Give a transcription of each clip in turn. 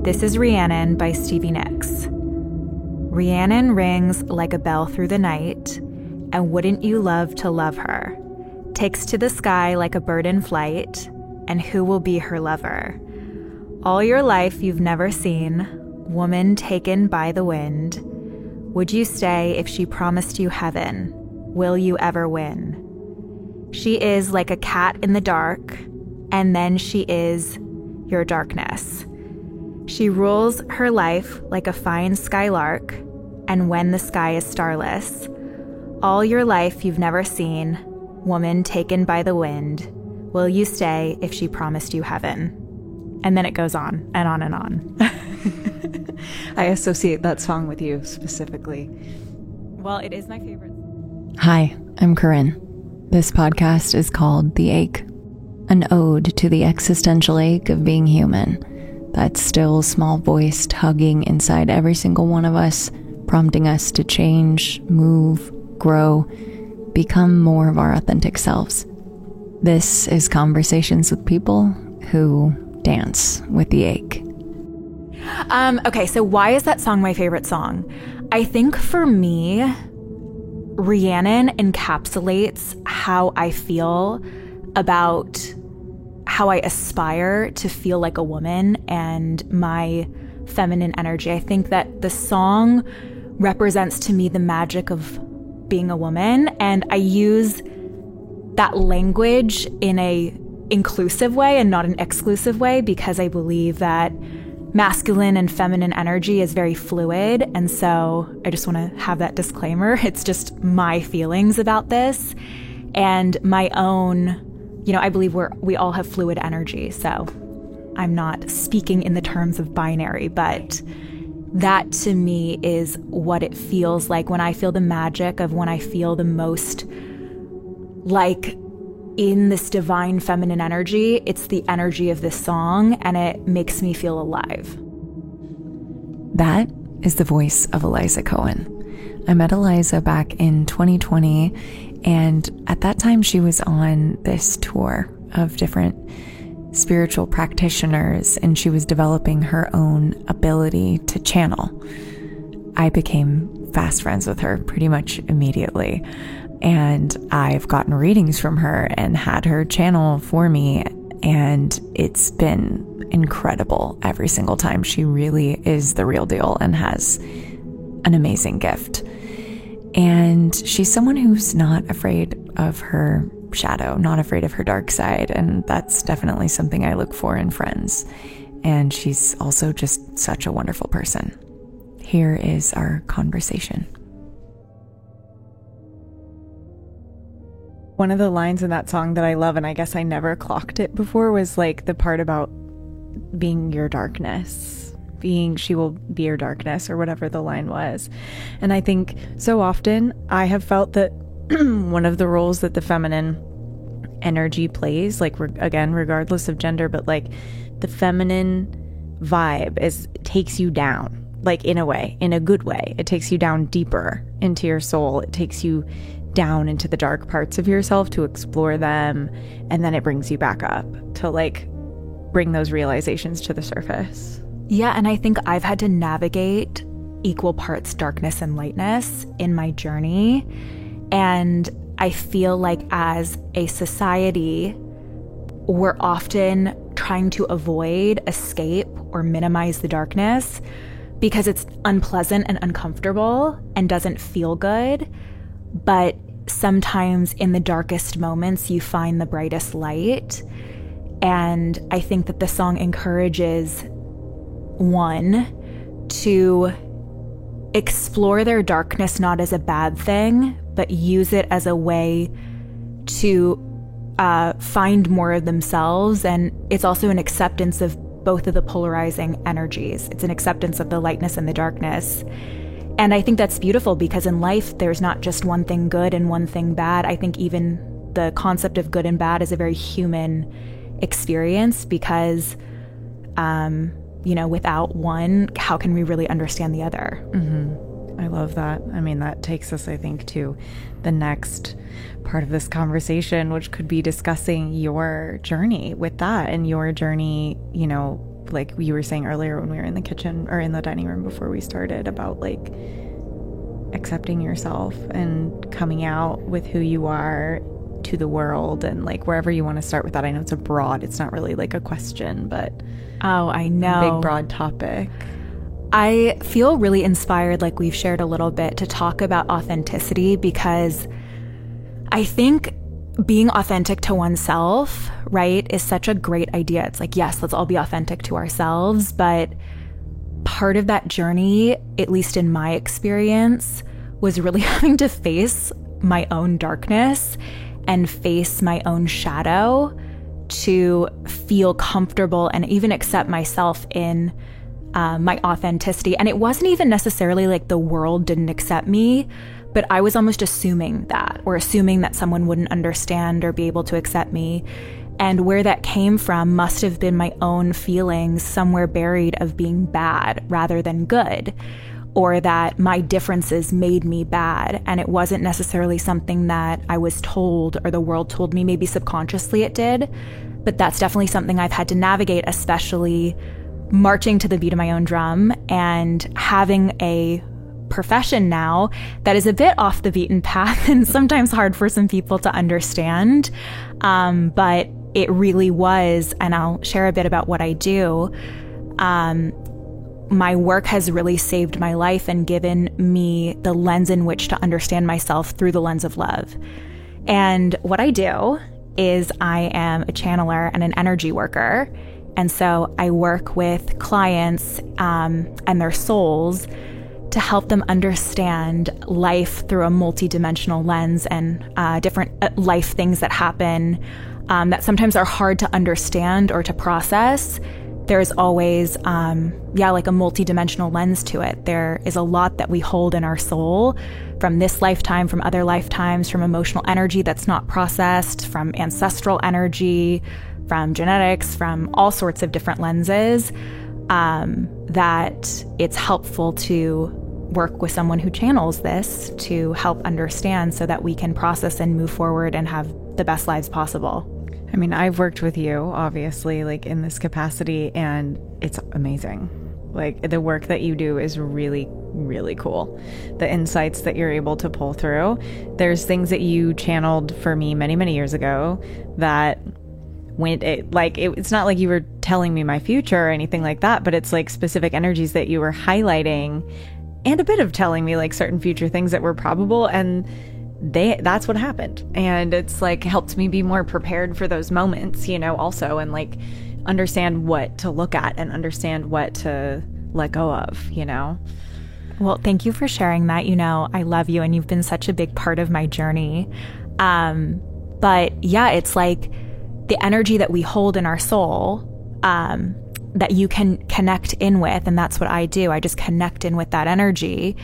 This is Rhiannon by Stevie Nicks. Rhiannon rings like a bell through the night, and wouldn't you love to love her? Takes to the sky like a bird in flight, and who will be her lover? All your life you've never seen, woman taken by the wind. Would you stay if she promised you heaven? Will you ever win? She is like a cat in the dark, and then she is your darkness. She rules her life like a fine skylark, and when the sky is starless. All your life you've never seen, woman taken by the wind. Will you stay if she promised you heaven? And then it goes on and on and on. I associate that song with you specifically. Well, it is my favorite. Hi, I'm Corinne. This podcast is called The Ache, an ode to the existential ache of being human. That still small voice tugging inside every single one of us, prompting us to change, move, grow, become more of our authentic selves. This is conversations with people who dance with the ache. Okay, so why is that song my favorite song? I think for me, Rhiannon encapsulates how I feel about how I aspire to feel like a woman and my feminine energy. I think that the song represents to me the magic of being a woman, and I use that language in a inclusive way and not an exclusive way because I believe that masculine and feminine energy is very fluid. And so I just want to have that disclaimer. It's just my feelings about this and my own, I believe we all have fluid energy. So I'm not speaking in the terms of binary, but that to me is what it feels like when I feel the magic of when I feel the most like in this divine feminine energy. It's the energy of this song, and it makes me feel alive. That is the voice of Eliza Cohen. I met Eliza back in 2020, and at that time she was on this tour of different spiritual practitioners, and she was developing her own ability to channel. I became fast friends with her pretty much immediately. And I've gotten readings from her and had her channel for me, and it's been incredible every single time. She really is the real deal and has an amazing gift. And she's someone who's not afraid of her shadow, not afraid of her dark side, and that's definitely something I look for in friends. And she's also just such a wonderful person. Here is our conversation. One of the lines in that song that I love, and I guess I never clocked it before, was like the part about being your darkness, she will be your darkness, or whatever the line was. And I think so often I have felt that one of the roles that the feminine energy plays, like again, regardless of gender, but like the feminine vibe takes you down, like in a way, in a good way. It takes you down deeper into your soul. It takes you down into the dark parts of yourself to explore them, and then it brings you back up to like bring those realizations to the surface. Yeah, and I think I've had to navigate equal parts darkness and lightness in my journey, and I feel like as a society we're often trying to avoid, escape, or minimize the darkness because it's unpleasant and uncomfortable and doesn't feel good. But sometimes in the darkest moments, you find the brightest light. And I think that the song encourages one to explore their darkness not as a bad thing, but use it as a way to find more of themselves. And it's also an acceptance of both of the polarizing energies. It's an acceptance of the lightness and the darkness. And I think that's beautiful because in life, there's not just one thing good and one thing bad. I think even the concept of good and bad is a very human experience because, without one, how can we really understand the other? Mm-hmm. I love that. I mean, that takes us, I think, to the next part of this conversation, which could be discussing your journey with that and your journey, like you were saying earlier when we were in the kitchen or in the dining room before we started, about like accepting yourself and coming out with who you are to the world, and like wherever you want to start with that. I know it's not really like a question, but I know, big broad topic. I feel really inspired, like we've shared a little bit, to talk about authenticity, because I think being authentic to oneself, right, is such a great idea. It's like, yes, let's all be authentic to ourselves, but part of that journey, at least in my experience, was really having to face my own darkness and face my own shadow to feel comfortable and even accept myself in my authenticity. And it wasn't even necessarily like the world didn't accept me, but I was almost assuming that someone wouldn't understand or be able to accept me. And where that came from must have been my own feelings somewhere buried of being bad rather than good, or that my differences made me bad. And it wasn't necessarily something that I was told or the world told me. Maybe subconsciously it did, but that's definitely something I've had to navigate, especially marching to the beat of my own drum and having a profession now that is a bit off the beaten path and sometimes hard for some people to understand. But it really was, and I'll share a bit about what I do. My work has really saved my life and given me the lens in which to understand myself through the lens of love. And what I do is I am a channeler and an energy worker. And so I work with clients and their souls to help them understand life through a multidimensional lens and different life things that happen that sometimes are hard to understand or to process. There's always, like a multidimensional lens to it. There is a lot that we hold in our soul from this lifetime, from other lifetimes, from emotional energy that's not processed, from ancestral energy, from genetics, from all sorts of different lenses, that it's helpful to work with someone who channels this to help understand so that we can process and move forward and have the best lives possible. I mean, I've worked with you, obviously, like in this capacity, and it's amazing. Like the work that you do is really, really cool. The insights that you're able to pull through. There's things that you channeled for me many, many years ago that it's not like you were telling me my future or anything like that, but it's like specific energies that you were highlighting and a bit of telling me like certain future things that were probable, and that's what happened. And it's like helped me be more prepared for those moments, also, and like understand what to look at and understand what to let go of, Well, thank you for sharing that. I love you and you've been such a big part of my journey. But yeah, it's like the energy that we hold in our soul, that you can connect in with. And that's what I do. I just connect in with that energy.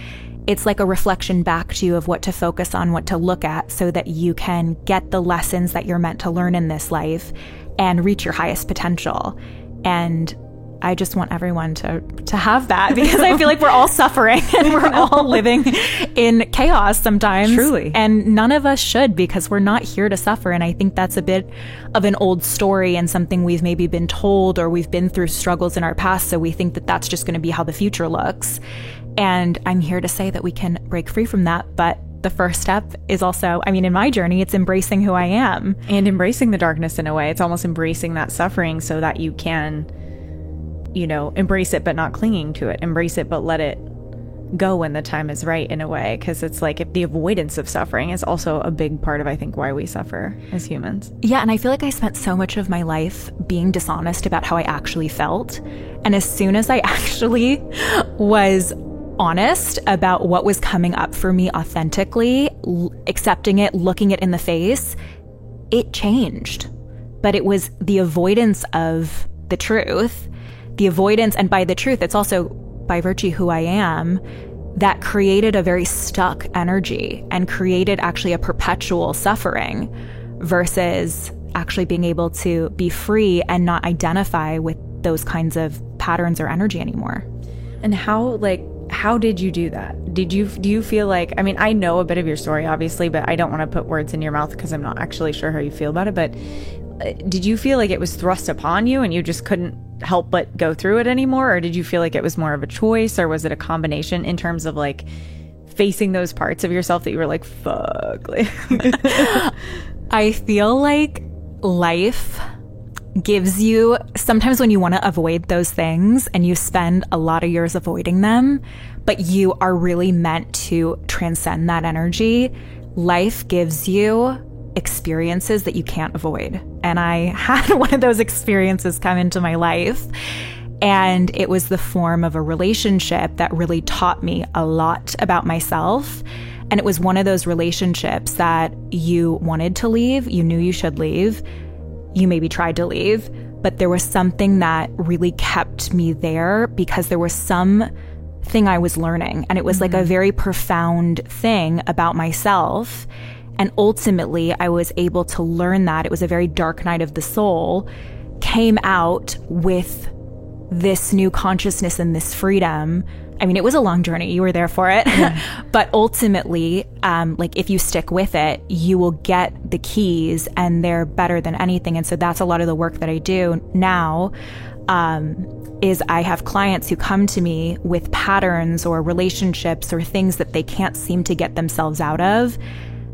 It's like a reflection back to you of what to focus on, what to look at, so that you can get the lessons that you're meant to learn in this life and reach your highest potential. And I just want everyone to have that, because I feel like we're all suffering and we're all living in chaos sometimes. Truly. And none of us should, because we're not here to suffer. And I think that's a bit of an old story and something we've maybe been told, or we've been through struggles in our past. So we think that that's just going to be how the future looks. And I'm here to say that we can break free from that. But the first step is also, in my journey, it's embracing who I am. And embracing the darkness in a way. It's almost embracing that suffering so that you can, embrace it, but not clinging to it. Embrace it, but let it go when the time is right, in a way. Because it's like if the avoidance of suffering is also a big part of, I think, why we suffer as humans. Yeah. And I feel like I spent so much of my life being dishonest about how I actually felt. And as soon as I actually was honest about what was coming up for me authentically, accepting it, looking it in the face, it changed. But it was the avoidance of the truth, and by the truth, it's also by virtue who I am, that created a very stuck energy and created actually a perpetual suffering, versus actually being able to be free and not identify with those kinds of patterns or energy anymore. And how did you do that? Do you feel like, I know a bit of your story, obviously, but I don't want to put words in your mouth because I'm not actually sure how you feel about it. But did you feel like it was thrust upon you and you just couldn't help but go through it anymore? Or did you feel like it was more of a choice, or was it a combination in terms of like facing those parts of yourself that you were like, fuck? Like I feel like life gives you, sometimes when you want to avoid those things and you spend a lot of years avoiding them, but you are really meant to transcend that energy, life gives you experiences that you can't avoid. And I had one of those experiences come into my life, and it was the form of a relationship that really taught me a lot about myself. And it was one of those relationships that you wanted to leave, you knew you should leave, you maybe tried to leave, but there was something that really kept me there because there was something I was learning. And it was like a very profound thing about myself. And ultimately, I was able to learn that. It was a very dark night of the soul, came out with this new consciousness and this freedom. I mean, it was a long journey. You were there for it. Yeah. But ultimately, like if you stick with it, you will get the keys, and they're better than anything. And so that's a lot of the work that I do now, is I have clients who come to me with patterns or relationships or things that they can't seem to get themselves out of,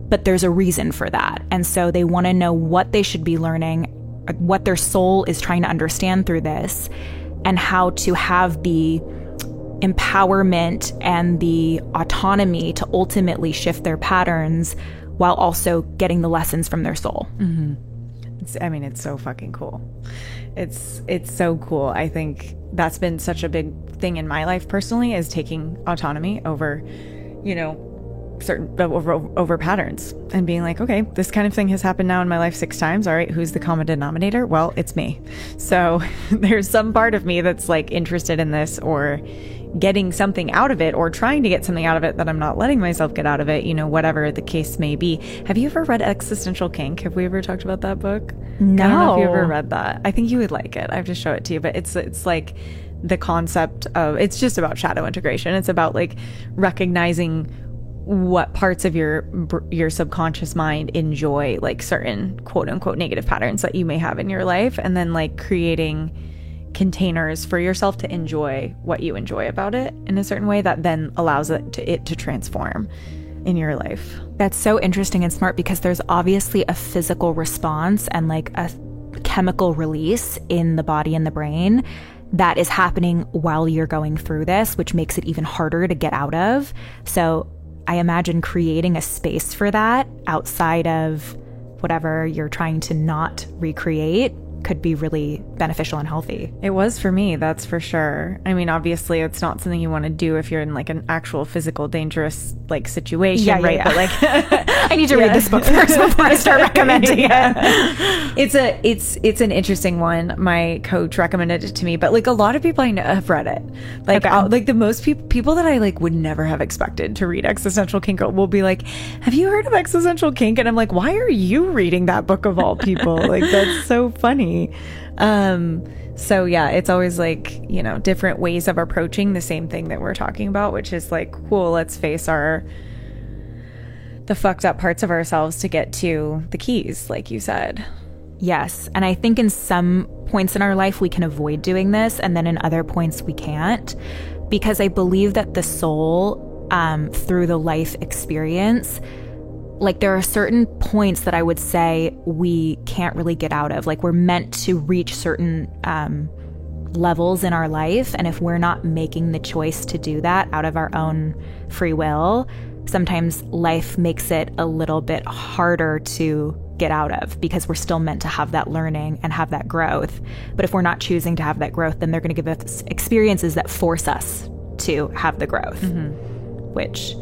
but there's a reason for that. And so they want to know what they should be learning, what their soul is trying to understand through this, and how to have the empowerment and the autonomy to ultimately shift their patterns while also getting the lessons from their soul. Mm-hmm. It's so fucking cool. It's so cool. I think that's been such a big thing in my life personally, is taking autonomy over, over patterns, and being like, okay, this kind of thing has happened now in my life 6 times. All right, who's the common denominator? Well, it's me. So there's some part of me that's like interested in this, or getting something out of it, or trying to get something out of it that I'm not letting myself get out of it, whatever the case may be. Have you ever read Existential Kink? Have we ever talked about that book? No. I don't know if you ever read that. I think you would like it. I have to show it to you, but it's like the concept of, it's just about shadow integration. It's about like recognizing what parts of your subconscious mind enjoy like certain quote unquote negative patterns that you may have in your life, and then like creating containers for yourself to enjoy what you enjoy about it in a certain way that then allows it to transform in your life. That's so interesting and smart, because there's obviously a physical response and like a chemical release in the body and the brain that is happening while you're going through this, which makes it even harder to get out of. So I imagine creating a space for that outside of whatever you're trying to not recreate could be really beneficial and healthy. It was for me, that's for sure. I mean, obviously it's not something you want to do if you're in like an actual physical dangerous like situation, right? Yeah. But like I need to read this book first before I start recommending it. It's an interesting one. My coach recommended it to me, but like a lot of people I know have read it. Like like the most people that I like would never have expected to read Existential Kink will be like, have you heard of Existential Kink? And I'm like, why are you reading that book of all people? Like, that's so funny. So yeah, it's always like, different ways of approaching the same thing that we're talking about, which is like, cool, let's face the fucked up parts of ourselves to get to the keys, like you said. Yes. And I think in some points in our life, we can avoid doing this. And then in other points we can't, because I believe that the soul, through the life experience, like there are certain points that I would say we can't really get out of. Like we're meant to reach certain levels in our life. And if we're not making the choice to do that out of our own free will, sometimes life makes it a little bit harder to get out of, because we're still meant to have that learning and have that growth. But if we're not choosing to have that growth, then they're going to give us experiences that force us to have the growth, which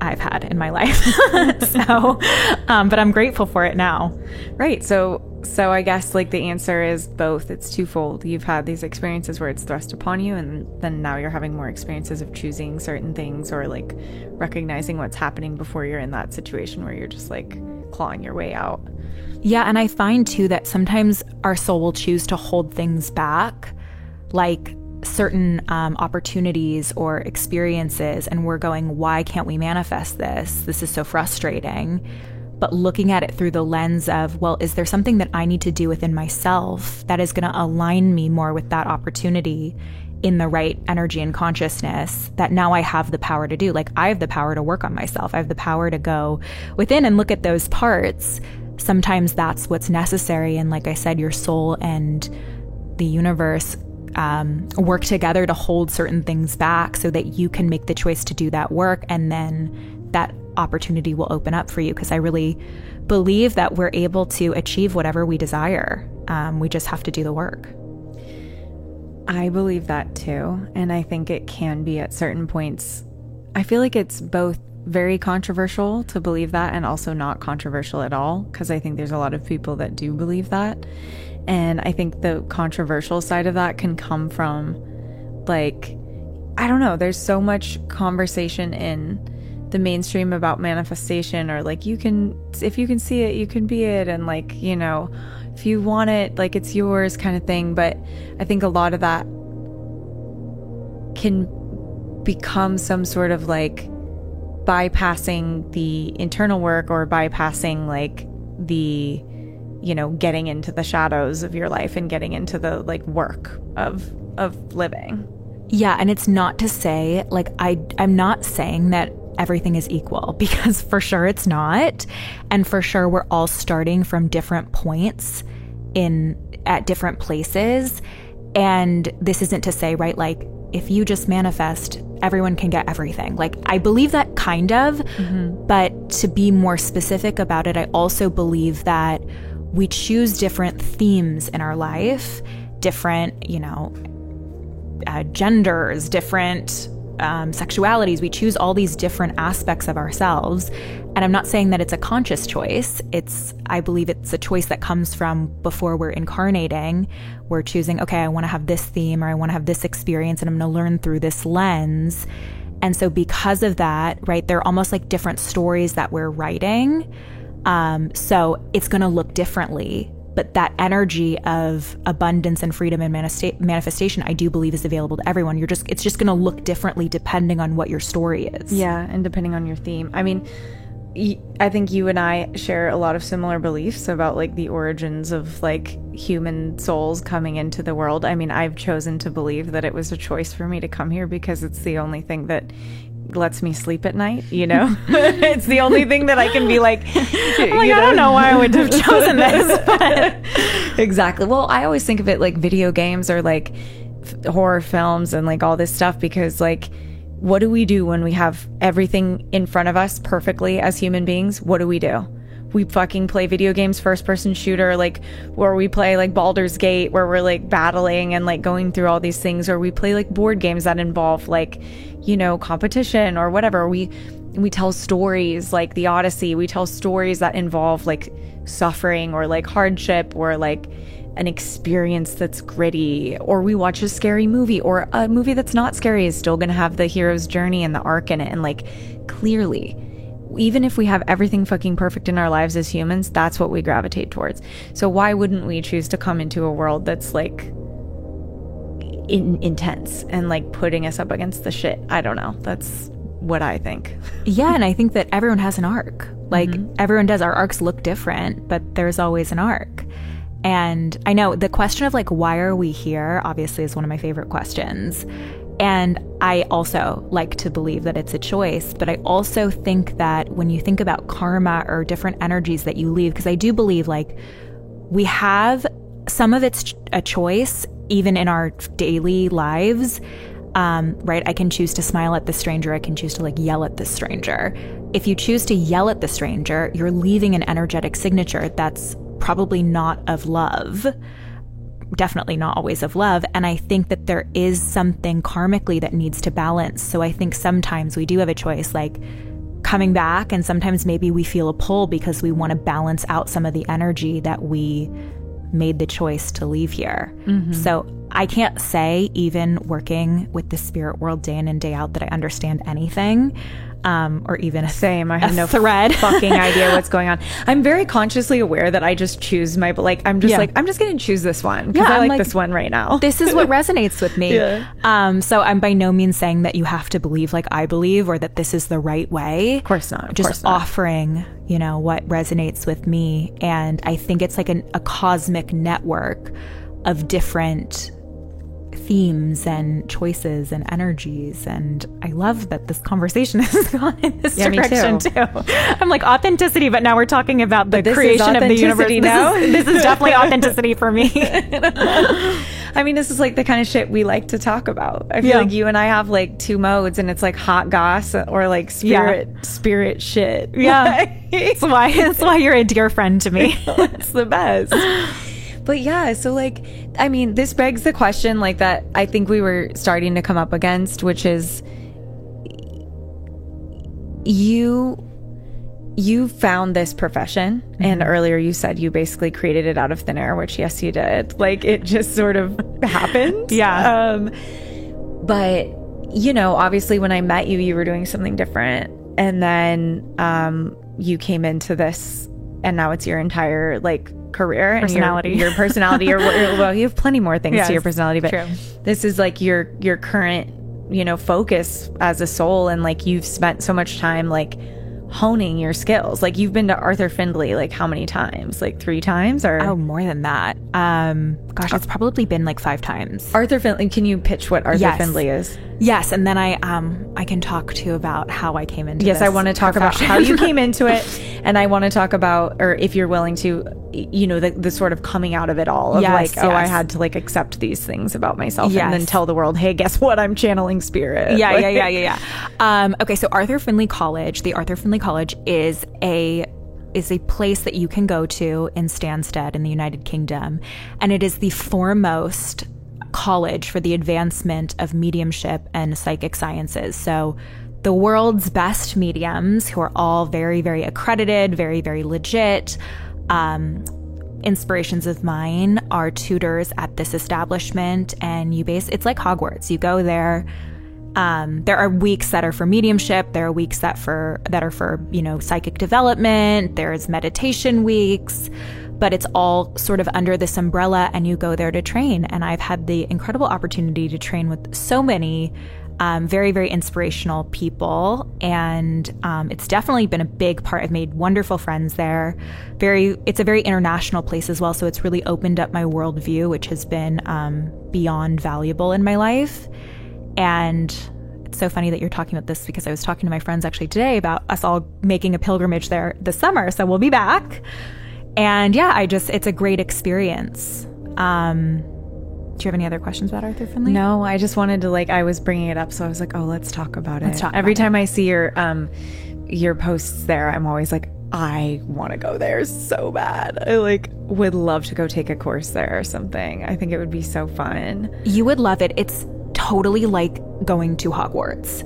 I've had in my life. So, but I'm grateful for it now. Right. So I guess like the answer is both. It's twofold. You've had these experiences where it's thrust upon you, and then now you're having more experiences of choosing certain things, or like recognizing what's happening before you're in that situation where you're just like clawing your way out. Yeah. And I find too that sometimes our soul will choose to hold things back, like certain opportunities or experiences, and we're going, why can't we manifest this? This is so frustrating. but looking at it through the lens of, well, is there something that I need to do within myself that is going to align me more with that opportunity in the right energy and consciousness that now I have the power to do? Like, I have the power to work on myself. I have the power to go within and look at those parts. Sometimes that's what's necessary. And like I said, your soul and the universe work together to hold certain things back so that you can make the choice to do that work. And then that opportunity will open up for you. Because I really believe that we're able to achieve whatever we desire. We just have to do the work. I believe that too. And I think it can be at certain points. I feel like it's both very controversial to believe that and also not controversial at all, because I think there's a lot of people that do believe that. And I think the controversial side of that can come from, like, I don't know, there's so much conversation in the mainstream about manifestation, or like, you can, if you can see it, you can be it. And like, you know, if you want it, like, it's yours kind of thing. But I think a lot of that can become some sort of like bypassing the internal work, or bypassing like the, you know, getting into the shadows of your life and getting into the like work of living. Yeah. And it's not to say, like, I'm not saying that everything is equal, because for sure it's not. And for sure we're all starting from different points at different places. And this isn't to say, right, like, if you just manifest, everyone can get everything. Like, I believe that kind of, but to be more specific about it, I also believe that we choose different themes in our life, different, you know, genders, different sexualities. We choose all these different aspects of ourselves. And I'm not saying that it's a conscious choice. I believe it's a choice that comes from before we're incarnating. We're choosing, okay, I want to have this theme, or I want to have this experience, and I'm going to learn through this lens. And so because of that, right, they're almost like different stories that we're writing. So it's going to look differently. But that energy of abundance and freedom and manifestation, I do believe, is available to everyone. It's just going to look differently depending on what your story is. Yeah, and depending on your theme. I mean, I think you and I share a lot of similar beliefs about like the origins of like human souls coming into the world. I mean, I've chosen to believe that it was a choice for me to come here because it's the only thing that lets me sleep at night, you know. It's the only thing that I can be like, I don't know why I would have chosen this, but exactly. Well, I always think of it like video games or like horror films and like all this stuff, because like, what do we do when we have everything in front of us perfectly as human beings? What do? We fucking play video games, first person shooter, like where we play like Baldur's Gate, where we're like battling and like going through all these things, or we play like board games that involve like, you know, competition or whatever. We tell stories like the Odyssey. We tell stories that involve like suffering or like hardship or like an experience that's gritty, or we watch a scary movie, or a movie that's not scary is still going to have the hero's journey and the arc in it. And like, clearly, even if we have everything fucking perfect in our lives as humans, that's what we gravitate towards. So why wouldn't we choose to come into a world that's like intense and like putting us up against the shit? I don't know. That's what I think. Yeah, and I think that everyone has an arc. Like, everyone does. Our arcs look different, but there's always an arc. And I know the question of like, why are we here, obviously is one of my favorite questions. And I also like to believe that it's a choice, but I also think that when you think about karma or different energies that you leave, because I do believe like we have some of it's a choice even in our daily lives, right? I can choose to smile at the stranger. I can choose to like yell at the stranger. If you choose to yell at the stranger, you're leaving an energetic signature that's probably not of love. Definitely not always of love. And I think that there is something karmically that needs to balance. So I think sometimes we do have a choice, like coming back, and sometimes maybe we feel a pull because we want to balance out some of the energy that we made the choice to leave here. So I can't say, even working with the spirit world day in and day out, that I understand anything. or even Same. I have no thread. fucking idea what's going on. I'm very consciously aware that I just choose my, I'm just going to choose this one because I like this one right now. This is what resonates with me. Yeah. So I'm by no means saying that you have to believe like I believe or that this is the right way. Of course not. Just offering, what resonates with me. And I think it's like a cosmic network of different themes and choices and energies, and I love that this conversation has gone in this direction too. I'm like authenticity, but now we're talking about the creation of the universe. This is definitely authenticity for me. I mean, this is like the kind of shit we like to talk about. I feel like you and I have like two modes, and it's like hot goss or like spirit shit. Yeah, it's why you're a dear friend to me. It's the best. But yeah, so like, I mean, this begs the question like that I think we were starting to come up against, which is you found this profession, and earlier you said you basically created it out of thin air, which yes, you did. Like it just sort of happened. Yeah. But obviously when I met you, you were doing something different, and then you came into this, and now it's your entire like career and personality. Your personality, or well, you have plenty more things to your personality, but true. This is like your current focus as a soul, and like you've spent so much time like honing your skills. Like you've been to Arthur Findlay like how many times? Like 3 times or more than that. Gosh, it's probably been like 5 times. Arthur Findlay, can you pitch what Arthur Findlay is? Yes, and then I can talk to you about how I came into this. I want to talk about how you came into it, and I want to talk about, or if you're willing to, the sort of coming out of it all of I had to like accept these things about myself and then tell the world, hey, guess what? I'm channeling spirit. Yeah. Okay, so Arthur Findlay College, the Arthur Findlay College is a place that you can go to in Stansted in the United Kingdom, and it is the foremost college for the advancement of mediumship and psychic sciences. So the world's best mediums, who are all very, very accredited, very, very legit, inspirations of mine, are tutors at this establishment. And it's like Hogwarts. You go there. There are weeks that are for mediumship. There are weeks that are for psychic development. There's meditation weeks, but it's all sort of under this umbrella, and you go there to train. And I've had the incredible opportunity to train with so many very, very inspirational people, and it's definitely been a big part. I've made wonderful friends there. It's a very international place as well, so it's really opened up my worldview, which has been beyond valuable in my life. And it's so funny that you're talking about this, because I was talking to my friends actually today about us all making a pilgrimage there this summer. So we'll be back. And yeah, it's a great experience. Do you have any other questions about Arthur Findlay? No, I just wanted to I was bringing it up. So I was like, oh, let's talk about it. Every time I see your posts there, I'm always like, I want to go there so bad. I would love to go take a course there or something. I think it would be so fun. You would love it. It's totally like going to Hogwarts.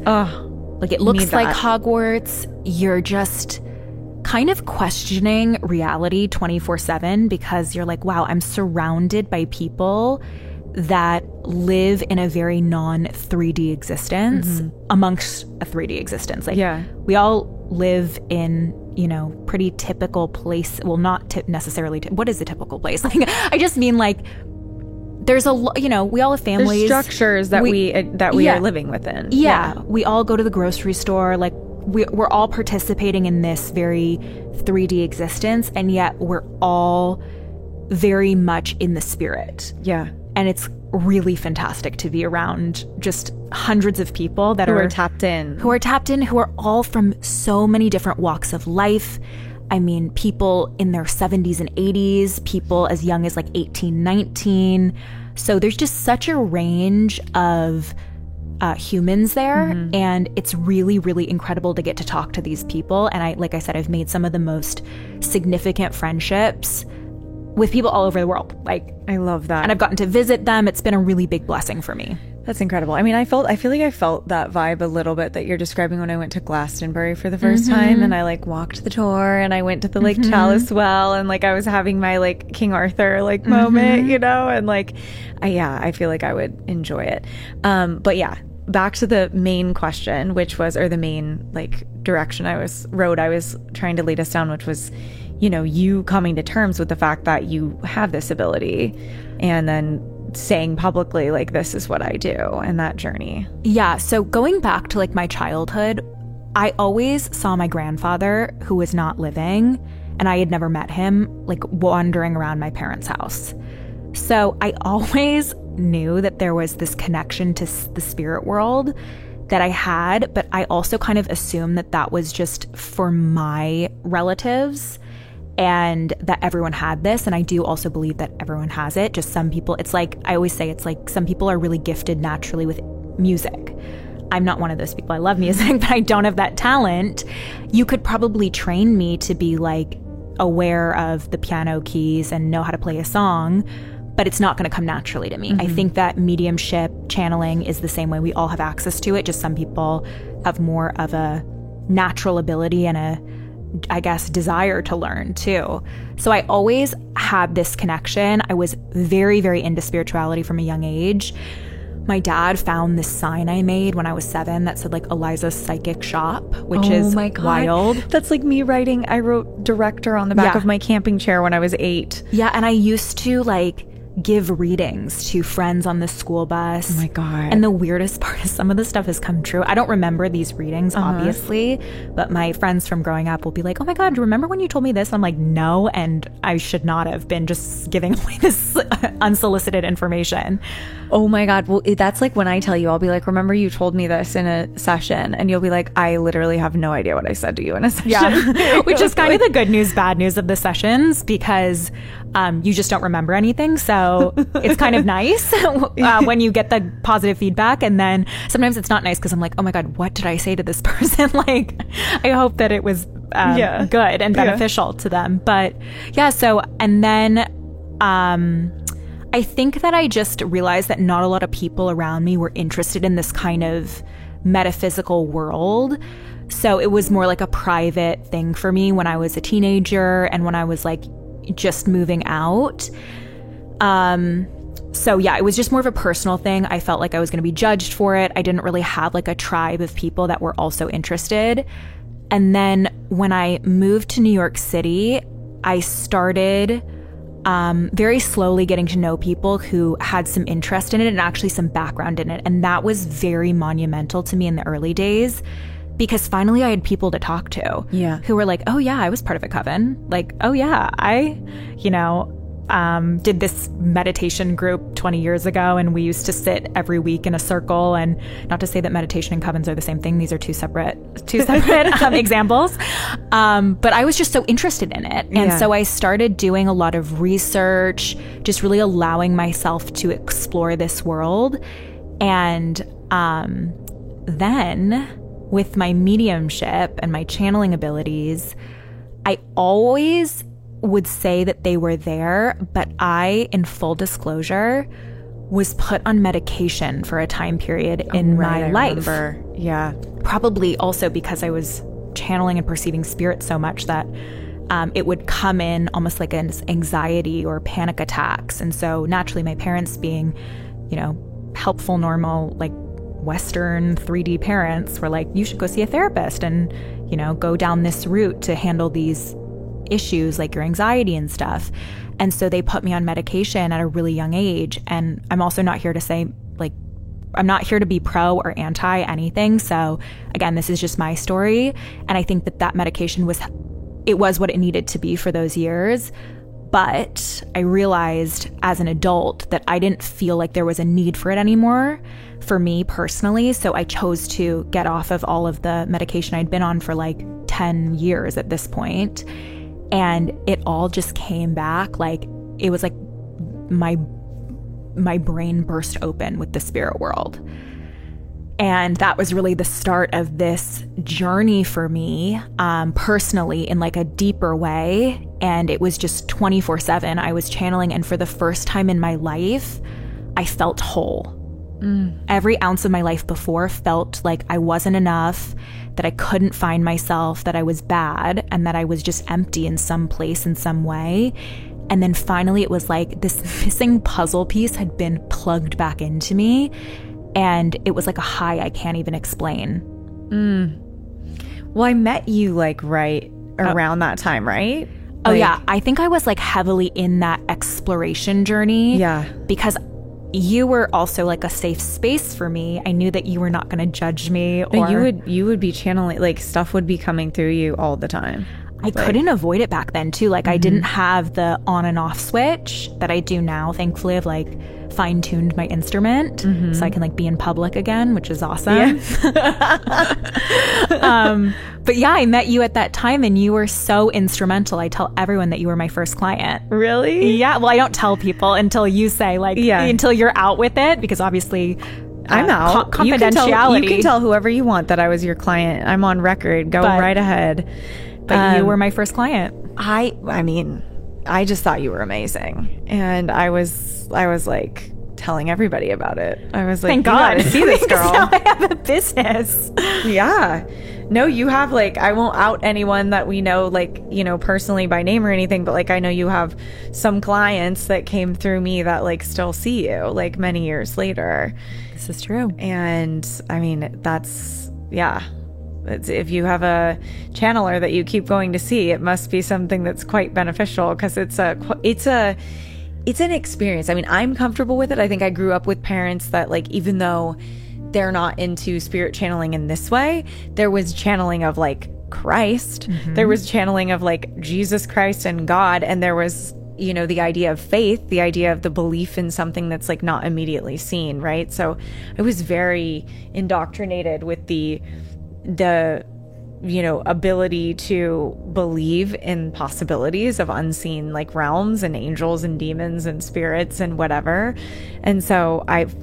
It looks like Hogwarts. You're just kind of questioning reality 24/7, because you're like, wow, I'm surrounded by people that live in a very non-3D existence amongst a 3D existence. We all live in, pretty typical place. Well, not necessarily. What is a typical place? I just mean there's we all have families. There's structures that we are living within. Yeah. We all go to the grocery store. We're all participating in this very 3D existence, and yet we're all very much in the spirit. Yeah. And it's really fantastic to be around just hundreds of people that are tapped in, who are all from so many different walks of life. I mean, people in their 70s and 80s, people as young as 18, 19. So there's just such a range of humans there, and it's really, really incredible to get to talk to these people. And like I said, I've made some of the most significant friendships with people all over the world. I love that. And I've gotten to visit them. It's been a really big blessing for me. That's incredible. I mean, I feel like I felt that vibe a little bit that you're describing when I went to Glastonbury for the first time, and I walked the tour, and I went to the Lake Chalice Well, and I was having my King Arthur moment, and I feel like I would enjoy it. But yeah, back to the main question, which was, or the main like direction I was trying to lead us down, which was, you know, you coming to terms with the fact that you have this ability and then saying publicly, like, this is what I do, and that journey. Yeah. So going back to like my childhood, I always saw my grandfather, who was not living, and I had never met him, like wandering around my parents' house. So I always knew that there was this connection to the spirit world that I had, but I also kind of assumed that that was just for my relatives and that everyone had this. And I do also believe that everyone has it. Just some people, it's like, I always say, it's like some people are really gifted naturally with music. I'm not one of those people. I love music, but I don't have that talent. You could probably train me to be like aware of the piano keys and know how to play a song, but it's not going to come naturally to me. I think that mediumship, channeling is the same way. We all have access to it. Just some people have more of a natural ability and a, I guess, desire to learn too. So I always had this connection. I was very, very into spirituality from a young age. My dad found this sign I made when I was 7 that said like Eliza's Psychic Shop, which is wild. That's like me I wrote director on the back of my camping chair when I was 8. Yeah, and I used to like give readings to friends on the school bus. Oh my God. And the weirdest part is some of the stuff has come true. I don't remember these readings, obviously, but my friends from growing up will be like, oh my God, do you remember when you told me this? I'm like, no, and I should not have been just giving away this unsolicited information. Oh my God. Well, that's like when I tell you, I'll be like, remember you told me this in a session, and you'll be like, I literally have no idea what I said to you in a session. Yeah. Which is kind of the good news, bad news of the sessions, because you just don't remember anything. So it's kind of nice when you get the positive feedback. And then sometimes it's not nice because I'm like, oh my God, what did I say to this person? Like, I hope that it was good and beneficial to them. But yeah, so, and then I think that I just realized that not a lot of people around me were interested in this kind of metaphysical world. So it was more like a private thing for me when I was a teenager and when I was like just moving out. So yeah, it was just more of a personal thing. I felt like I was going to be judged for it. I didn't really have like a tribe of people that were also interested. And then when I moved to New York City, I started very slowly getting to know people who had some interest in it and actually some background in it. And that was very monumental to me in the early days, because finally I had people to talk to who were like, oh yeah, I was part of a coven. Like, oh yeah, I, did this meditation group 20 years ago, and we used to sit every week in a circle. And not to say that meditation and covens are the same thing. These are two separate examples. But I was just so interested in it. And so I started doing a lot of research, just really allowing myself to explore this world. And then with my mediumship and my channeling abilities, I always would say that they were there, but I, in full disclosure, was put on medication for a time period in my life. Yeah. Probably also because I was channeling and perceiving spirit so much that it would come in almost like an anxiety or panic attacks. And so naturally my parents being, helpful, normal, like Western 3D parents were like, you should go see a therapist and, go down this route to handle these issues like your anxiety and stuff. And so they put me on medication at a really young age. And I'm also not here to say, like, I'm not here to be pro or anti anything. So again, this is just my story. And I think that medication was what it needed to be for those years. But I realized as an adult that I didn't feel like there was a need for it anymore for me personally. So I chose to get off of all of the medication I'd been on for like 10 years at this point. And it all just came back. Like, it was like my brain burst open with the spirit world. And that was really the start of this journey for me, personally, in like a deeper way. And it was just 24/7. I was channeling. And for the first time in my life, I felt whole. Every ounce of my life before felt like I wasn't enough, that I couldn't find myself, that I was bad, and that I was just empty in some place in some way. And then finally it was like this missing puzzle piece had been plugged back into me. And it was like a high I can't even explain. Well, I met you like right around that time, right? Oh, yeah. I think I was like heavily in that exploration journey. Yeah. Because you were also like a safe space for me. I knew that you were not going to judge me. Or You would be channeling, like stuff would be coming through you all the time. I couldn't avoid it back then too. Like I didn't have the on and off switch that I do now. Thankfully, I've like fine-tuned my instrument so I can like be in public again, which is awesome. But yeah, I met you at that time and you were so instrumental. I tell everyone that you were my first client. Really? Yeah. Well, I don't tell people until you say like, until you're out with it, because obviously I'm out. Confidentiality. You can tell whoever you want that I was your client. I'm on record. Go right ahead. But you were my first client. I mean, I just thought you were amazing. And I was like telling everybody about it. I was like, thank God. See this girl. Now I have a business. Yeah. No, you have like, I won't out anyone that we know, like, you know, personally by name or anything, but like I know you have some clients that came through me that like still see you like many years later. This is true. And I mean, that's, yeah. If you have a channeler that you keep going to see, it must be something that's quite beneficial, because it's an experience. I mean, I'm comfortable with it. I think I grew up with parents that like, even though they're not into spirit channeling in this way, there was channeling of like Christ. There was channeling of like Jesus Christ and God. And there was, you know, the idea of faith, the idea of the belief in something that's like not immediately seen. Right. So I was very indoctrinated with the you know, ability to believe in possibilities of unseen like realms and angels and demons and spirits and whatever. And so I've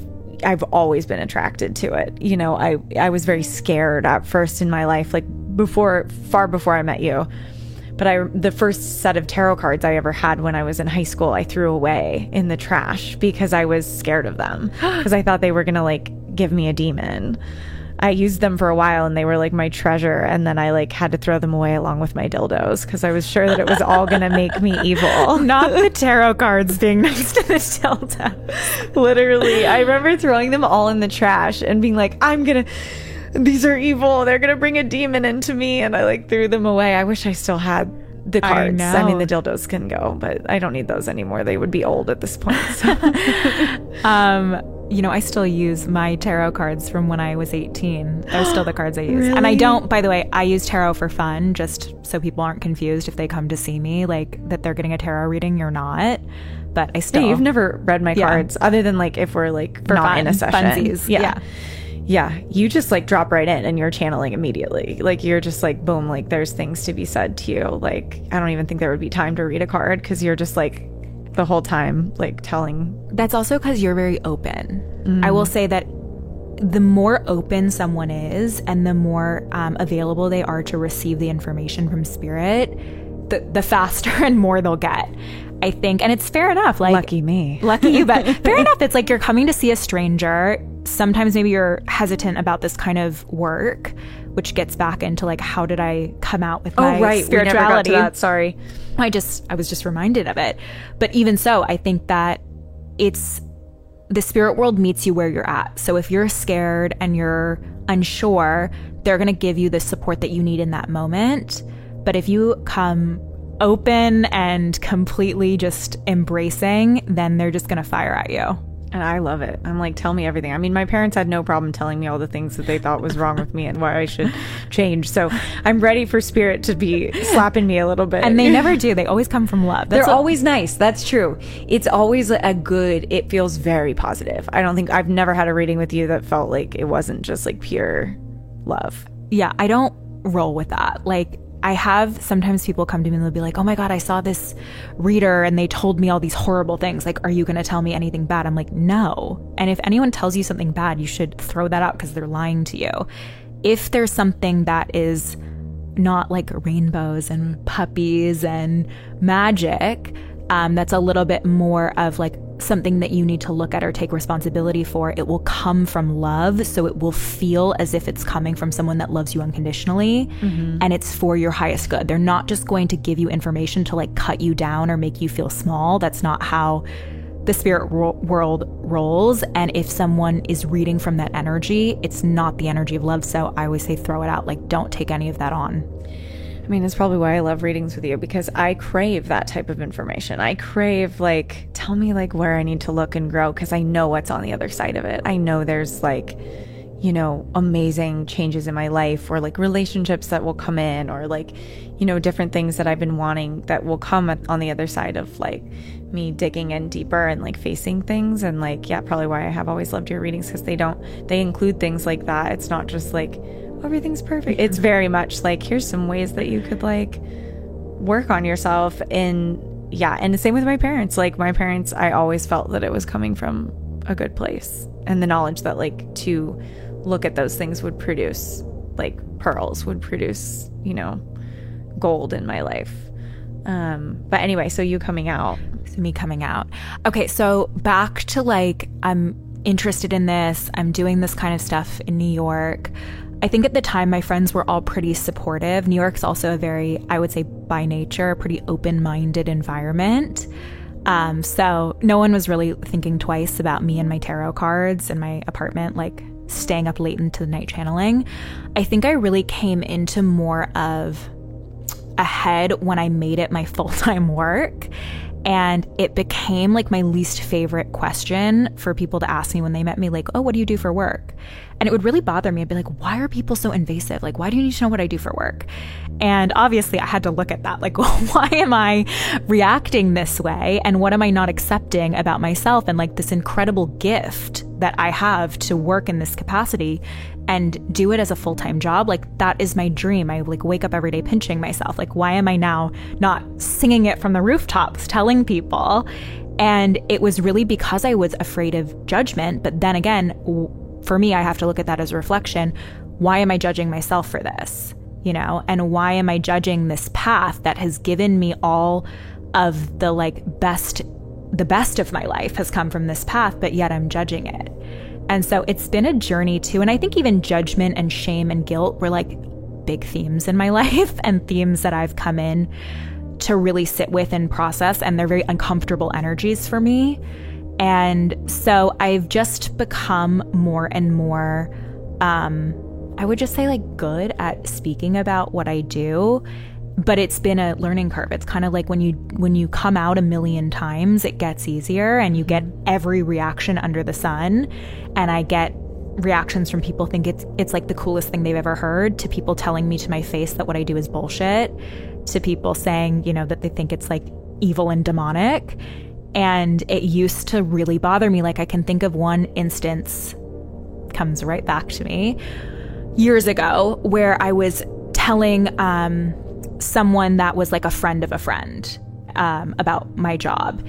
always been attracted to it. You know, I was very scared at first in my life, like far before I met you. But the first set of tarot cards I ever had when I was in high school, I threw away in the trash because I was scared of them, because I thought they were going to like give me a demon. I used them for a while and they were like my treasure. And then I like had to throw them away along with my dildos because I was sure that it was all going to make me evil. Not the tarot cards being next to the dildo. Literally. I remember throwing them all in the trash and being like, these are evil. They're going to bring a demon into me. And I like threw them away. I wish I still had the cards. I mean, the dildos can go, but I don't need those anymore. They would be old at this point. So. You know, I still use my tarot cards from when I was 18. They're still the cards I use. Really? And I don't, by the way, I use tarot for fun, just so people aren't confused if they come to see me, like that they're getting a tarot reading. You're not. But I still. Yeah, you've never read my cards other than like if we're like for not fun, in a session. Funsies. Yeah. You just like drop right in and you're channeling immediately. Like you're just like, boom, like there's things to be said to you. Like, I don't even think there would be time to read a card because you're just like the whole time like telling. That's also because you're very open. I will say that the more open someone is and the more available they are to receive the information from spirit, the faster and more they'll get, I think. And it's fair enough. Like, lucky me. Lucky you, but fair enough. It's like you're coming to see a stranger. Sometimes maybe you're hesitant about this kind of work, which gets back into like, how did I come out with my spirituality? We never got to that. Sorry. I was just reminded of it. But even so, I think that it's the spirit world meets you where you're at. So if you're scared and you're unsure, they're going to give you the support that you need in that moment. But if you come open and completely just embracing, then they're just going to fire at you. And I love it. I'm like, tell me everything. I mean, my parents had no problem telling me all the things that they thought was wrong with me and why I should change. So I'm ready for spirit to be slapping me a little bit. And they never do. They always come from love. They're always nice. That's true. It's always it feels very positive. I've never had a reading with you that felt like it wasn't just like pure love. Yeah, I don't roll with that. Like, I have sometimes people come to me and they'll be like, oh my God, I saw this reader and they told me all these horrible things. Like, are you going to tell me anything bad? I'm like, no. And if anyone tells you something bad, you should throw that out because they're lying to you. If there's something that is not like rainbows and puppies and magic, that's a little bit more of like something that you need to look at or take responsibility for, it will come from love. So it will feel as if it's coming from someone that loves you unconditionally, and it's for your highest good. They're not just going to give you information to like cut you down or make you feel small. That's not how the spirit world rolls. And if someone is reading from that energy, it's not the energy of love. So I always say, throw it out. Like, don't take any of that on. I mean, it's probably why I love readings with you, because I crave that type of information. I crave, like, tell me, like, where I need to look and grow, because I know what's on the other side of it. I know there's, like, you know, amazing changes in my life, or like relationships that will come in, or like, you know, different things that I've been wanting that will come on the other side of like me digging in deeper and like facing things. And like, yeah, probably why I have always loved your readings, because they include things like that. It's not just like, everything's perfect. It's very much like, here's some ways that you could like work on yourself. And yeah, and the same with my parents. Like my parents, I always felt that it was coming from a good place, and the knowledge that like to look at those things would produce like pearls, would produce, you know, gold in my life. But anyway, so you coming out. So me coming out. Okay, so back to like, I'm interested in this. I'm doing this kind of stuff in New York. I think at the time my friends were all pretty supportive. New York's also a very, I would say by nature, pretty open-minded environment. So no one was really thinking twice about me and my tarot cards in my apartment, like staying up late into the night channeling. I think I really came into more of a head when I made it my full-time work. And it became like my least favorite question for people to ask me when they met me, like, oh, what do you do for work? And it would really bother me. I'd be like, why are people so invasive? Like, why do you need to know what I do for work? And obviously I had to look at that. Like, why am I reacting this way? And what am I not accepting about myself? And like this incredible gift that I have to work in this capacity and do it as a full-time job. Like, that is my dream. I like wake up every day pinching myself. Like, why am I now not singing it from the rooftops, telling people? And it was really because I was afraid of judgment. But then again, for me, I have to look at that as a reflection. Why am I judging myself for this? You know, and why am I judging this path that has given me all of the like the best of my life has come from this path, but yet I'm judging it. And so it's been a journey too. And I think even judgment and shame and guilt were like big themes in my life, and themes that I've come in to really sit with and process. And they're very uncomfortable energies for me. And so I've just become more and more, I would just say like good at speaking about what I do. But it's been a learning curve. It's kind of like when you come out a million times, it gets easier, and you get every reaction under the sun. And I get reactions from people think it's like the coolest thing they've ever heard, to people telling me to my face that what I do is bullshit, to people saying, you know, that they think it's like evil and demonic. And it used to really bother me. Like, I can think of one instance, comes right back to me, years ago, where I was telling someone that was like a friend of a friend about my job.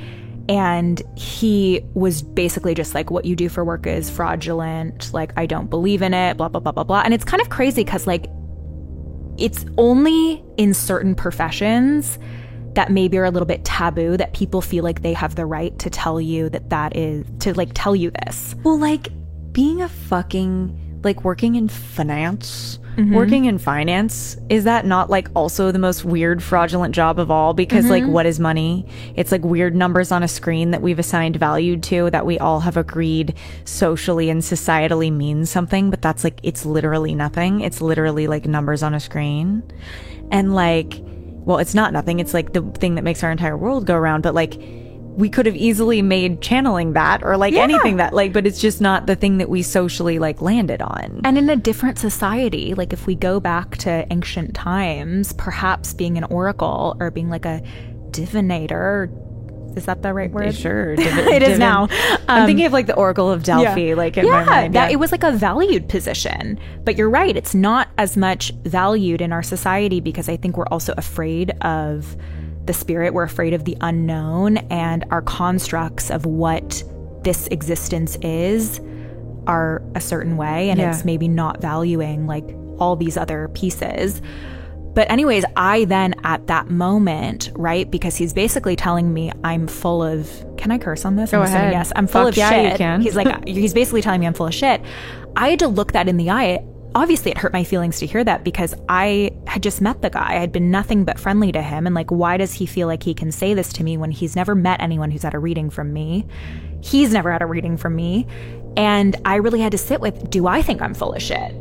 And he was basically just like, what you do for work is fraudulent. Like, I don't believe in it, blah, blah, blah, blah, blah. And it's kind of crazy because like, it's only in certain professions that maybe are a little bit taboo that people feel like they have the right to tell you that is, to like tell you this. Well, like being a fucking, like working in finance, working in finance, is that not like also the most weird fraudulent job of all? Because like, what is money? It's like weird numbers on a screen that we've assigned value to, that we all have agreed socially and societally means something, but that's like, it's literally nothing. It's literally like numbers on a screen. And like, well, it's not nothing. It's like the thing that makes our entire world go around. But like, we could have easily made channeling that, or like anything that like, but it's just not the thing that we socially like landed on. And in a different society, like if we go back to ancient times, perhaps being an oracle or being like a divinator, is that the right word? Sure. It is now. I'm thinking of like the Oracle of Delphi, like in my mind. That it was like a valued position. But you're right, it's not as much valued in our society because I think we're also afraid of the spirit. We're afraid of the unknown, and our constructs of what this existence is are a certain way, and it's maybe not valuing like all these other pieces. But anyways, I then at that moment, right, because he's basically telling me I'm full of, can I curse on this? Go ahead. Yes, I'm full of shit. You can. He's like, he's basically telling me I'm full of shit. I had to look that in the eye obviously it hurt my feelings to hear that because I had just met the guy. I had been nothing but friendly to him. And like, why does he feel like he can say this to me when he's never met anyone who's had a reading from me? He's never had a reading from me. And I really had to sit with, do I think I'm full of shit?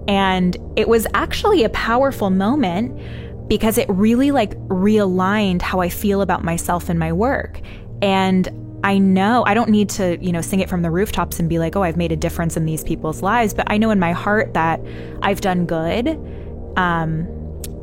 And it was actually a powerful moment because it really like realigned how I feel about myself and my work. And I know I don't need to, sing it from the rooftops and be like, oh, I've made a difference in these people's lives. But I know in my heart that I've done good.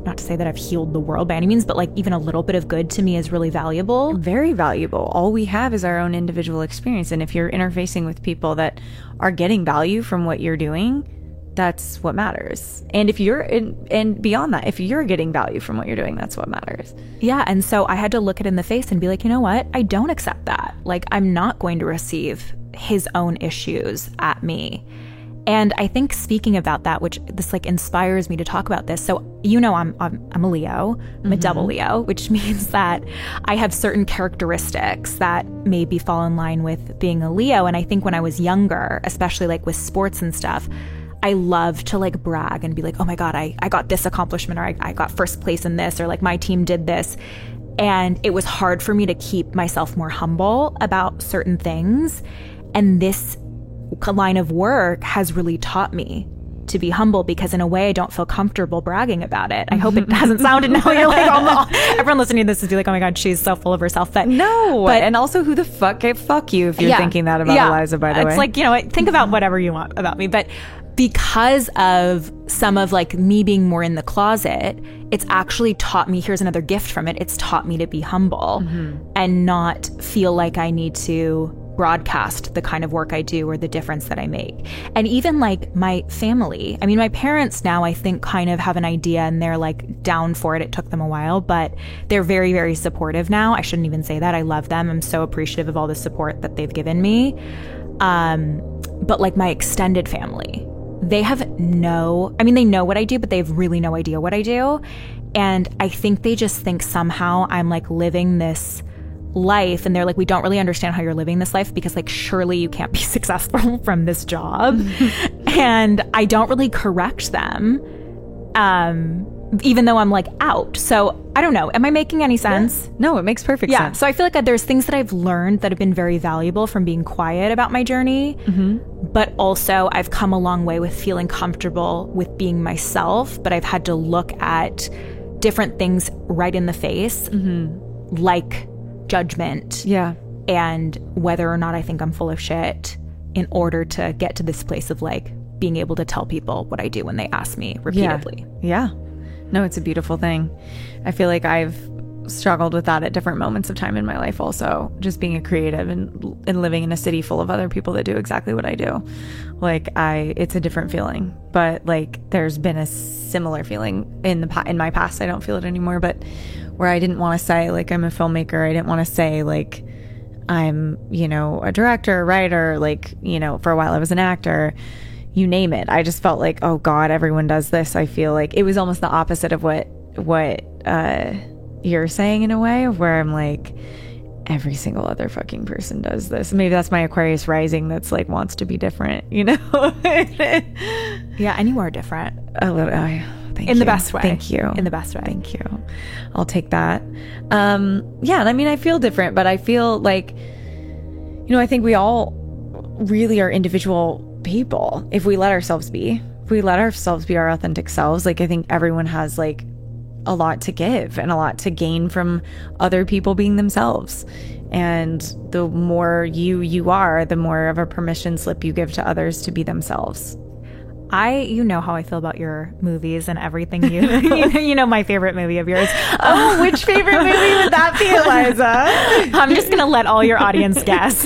Not to say that I've healed the world by any means, but like even a little bit of good to me is really valuable. Very valuable. All we have is our own individual experience. And if you're interfacing with people that are getting value from what you're doing, that's what matters. And if you're and beyond that, if you're getting value from what you're doing, that's what matters. Yeah. And so I had to look it in the face and be like, you know what? I don't accept that. Like, I'm not going to receive his own issues at me. And I think speaking about that, which this like inspires me to talk about this. So, I'm a Leo, I'm a double Leo, which means that I have certain characteristics that maybe fall in line with being a Leo. And I think when I was younger, especially like with sports and stuff, I love to like brag and be like, oh my God, I got this accomplishment, or I got first place in this, or like my team did this. And it was hard for me to keep myself more humble about certain things. And this line of work has really taught me to be humble, because in a way I don't feel comfortable bragging about it. I hope it hasn't sounded now you're like, everyone listening to this is be like, oh my God, she's so full of herself. But and also who the fuck you if you're thinking that about Eliza, by the way. It's like, think about whatever you want about me. But because of some of like me being more in the closet, it's actually taught me, here's another gift from it. It's taught me to be humble and not feel like I need to broadcast the kind of work I do or the difference that I make. And even like my family, I mean, my parents now I think kind of have an idea and they're like down for it. It took them a while, but they're very, very supportive now. I shouldn't even say that. I love them. I'm so appreciative of all the support that they've given me. But like my extended family, they know what I do, but they have really no idea what I do. And I think they just think somehow I'm like living this life, and they're like, we don't really understand how you're living this life, because like surely you can't be successful from this job. And I don't really correct them, even though I'm like out. So I don't know, am I making any sense? Yeah. No, it makes perfect sense. So I feel like there's things that I've learned that have been very valuable from being quiet about my journey, but also I've come a long way with feeling comfortable with being myself. But I've had to look at different things right in the face, like judgment, and whether or not I think I'm full of shit, in order to get to this place of like being able to tell people what I do when they ask me repeatedly. No, it's a beautiful thing. I feel like I've struggled with that at different moments of time in my life also, just being a creative and living in a city full of other people that do exactly what I do. Like it's a different feeling, but like there's been a similar feeling in my past. I don't feel it anymore, but where I didn't want to say like I'm a filmmaker. I didn't want to say like I'm, a director, a writer, like, for a while I was an actor, you name it. I just felt like, oh God, everyone does this. I feel like it was almost the opposite of what you're saying in a way, of where I'm like, every single other fucking person does this. Maybe that's my Aquarius rising that's like wants to be different, Yeah, and you are different. A little. In the best way. Thank you. In the best way. Thank you. I'll take that. And I mean, I feel different, but I feel like, I think we all really are individual people if we let ourselves be. If we let ourselves be our authentic selves, like I think everyone has like a lot to give and a lot to gain from other people being themselves. And the more you are, the more of a permission slip you give to others to be themselves. You know how I feel about your movies and everything. You know my favorite movie of yours. Oh, which favorite movie would that be, Eliza? I'm just going to let all your audience guess.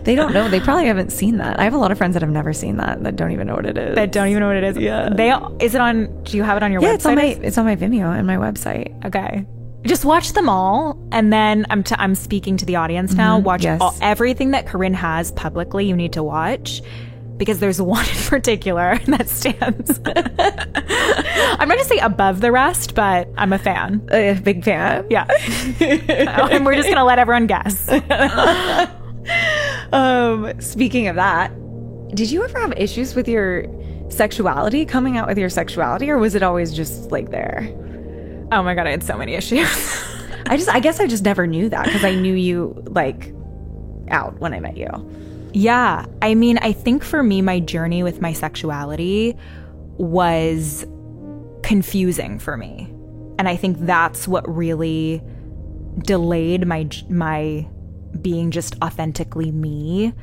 They don't know. They probably haven't seen that. I have a lot of friends that have never seen that don't even know what it is. Yeah. Do you have it on your website? It's on my Vimeo and my website. Okay. Just watch them all, and then I'm speaking to the audience now. Watch everything that Corinne has publicly. You need to watch, because there's one in particular that stands. I'm not going to say above the rest, but I'm a fan. A big fan? Yeah. And we're just going to let everyone guess. Speaking of that, did you ever have issues with your sexuality, coming out with your sexuality, or was it always just like there? Oh my God, I had so many issues. I guess I just never knew that because I knew you like out when I met you. Yeah. I mean, I think for me, my journey with my sexuality was confusing for me. And I think that's what really delayed my being just authentically me,